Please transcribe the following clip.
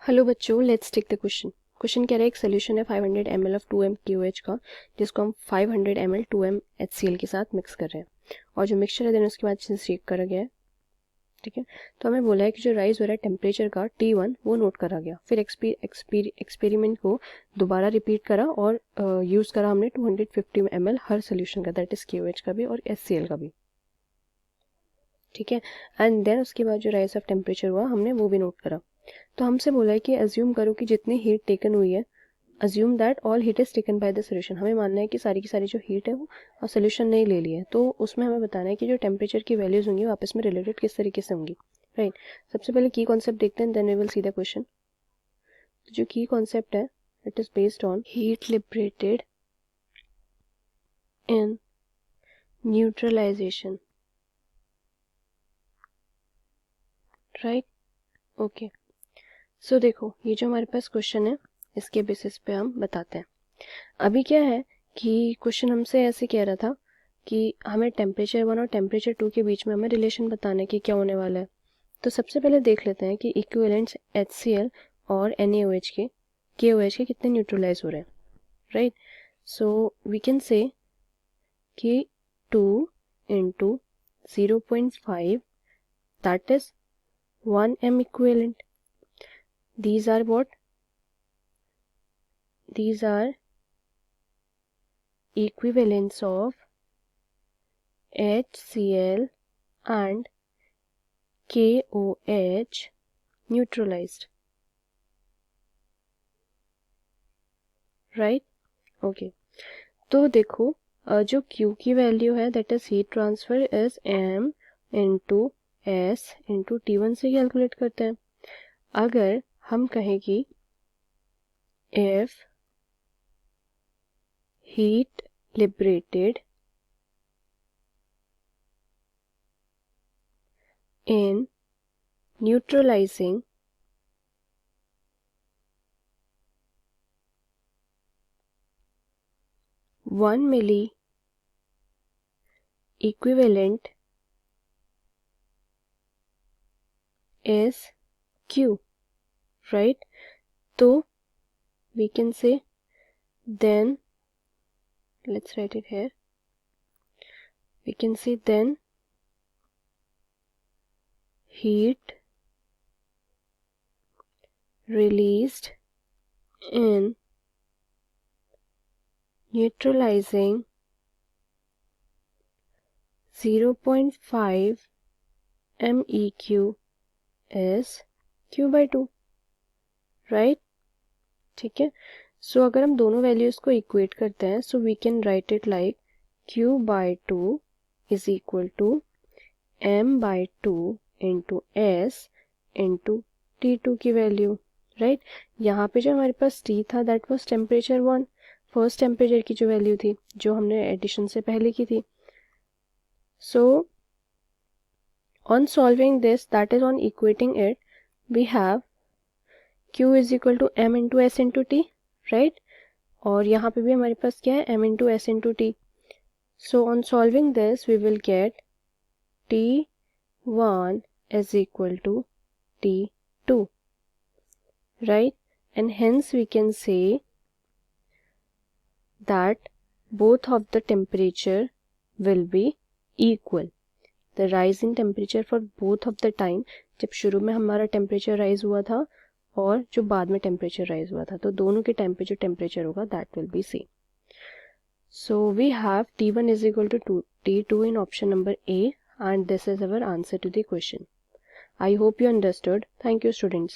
Hello बच्चों, let's take the question. Question कह रहा है एक सोल्यूशन है 500 ml ऑफ 2m KOH का, जिसको हम 500 ml 2m HCl के साथ मिक्स कर रहे हैं और जो मिक्सचर है देन उसके बाद शेक करा गया है। ठीक है, तो हमें बोला है कि जो राइज हो रहा है टेम्परेचर का T1 वो नोट करा गया। फिर एक्सपेरिमेंट को दोबारा रिपीट करा और यूज़ करा हमने 250 ml हर सोल्यूशन का, दैट इज़ KOH का भी और HCl का भी। ठीक है, एंड देन उसके बाद जो राइज ऑफ टेम्परेचर हुआ हमने वो भी नोट करा। तो हमसे बोला है कि अज्यूम करो कि जितनी हीट टेकन हुई है, assume that all heat is taken by the solution. हमें मानना है कि सारी की सारी जो हीट है वो सोल्यूशन ने ले ली है। तो उसमें हमें बताना है कि जो टेम्परेचर की वैल्यूज होंगी वो आपस में रिलेटेड किस तरीके से होंगी। राइट, सबसे पहले की कॉन्सेप्ट देखते हैं, then we will see the question. जो की कॉन्सेप्ट है it is based on heat liberated in neutralization. Right, okay. So देखो, ये जो हमारे पास क्वेश्चन है इसके बेसिस पे हम बताते हैं। अभी क्या है कि क्वेश्चन हमसे ऐसे कह रहा था कि हमें टेम्परेचर 1 और टेम्परेचर 2 के बीच में हमें रिलेशन बताने की क्या होने वाला है। तो सबसे पहले देख लेते हैं कि इक्विवेलेंट्स HCl और NaOH के KOH के कितने न्यूट्रलाइज हो रहे हैं। Right, so we can say कि 2 into 0.5 that is 1m equivalent. These are what? These are equivalents of HCl and KOH neutralized. Right? Okay. तो देखो, जो Q की वैल्यू है that is heat transfer is M into S into T1 से calculate करते हैं। अगर हम कहें कि if heat liberated in neutralizing 1 milli equivalent is Q, right? So we can say then, let's write it here, we can say then heat released in neutralizing 0.5 MEQ is Q by 2, right? ठीक है, सो अगर हम दोनों values को equate करते हैं so we can write it like Q by 2 is equal to M by 2 into S into T2 की value. Right, यहाँ पे जो हमारे पास T था that was temperature 1, first temperature की जो वैल्यू थी जो हमने एडिशन से पहले की थी। So on solving this, that is on equating it, we have Q is equal to M into S into T। Right, और यहाँ पे भी हमारे पास क्या है, M into S into T। So on solving this we will get T1 is equal to T2, right? And hence we can say that both of the temperature will be equal. The rise in temperature for both of the time, जब शुरू में हमारा temperature rise हुआ था और जो बाद में टेम्परेचर राइज हुआ था, तो दोनों के टाइम पे जो टेम्परेचर होगा that will be same. So we have T1 is equal to T2 in option number A, and this is our answer to the question. I hope you understood. Thank you, students.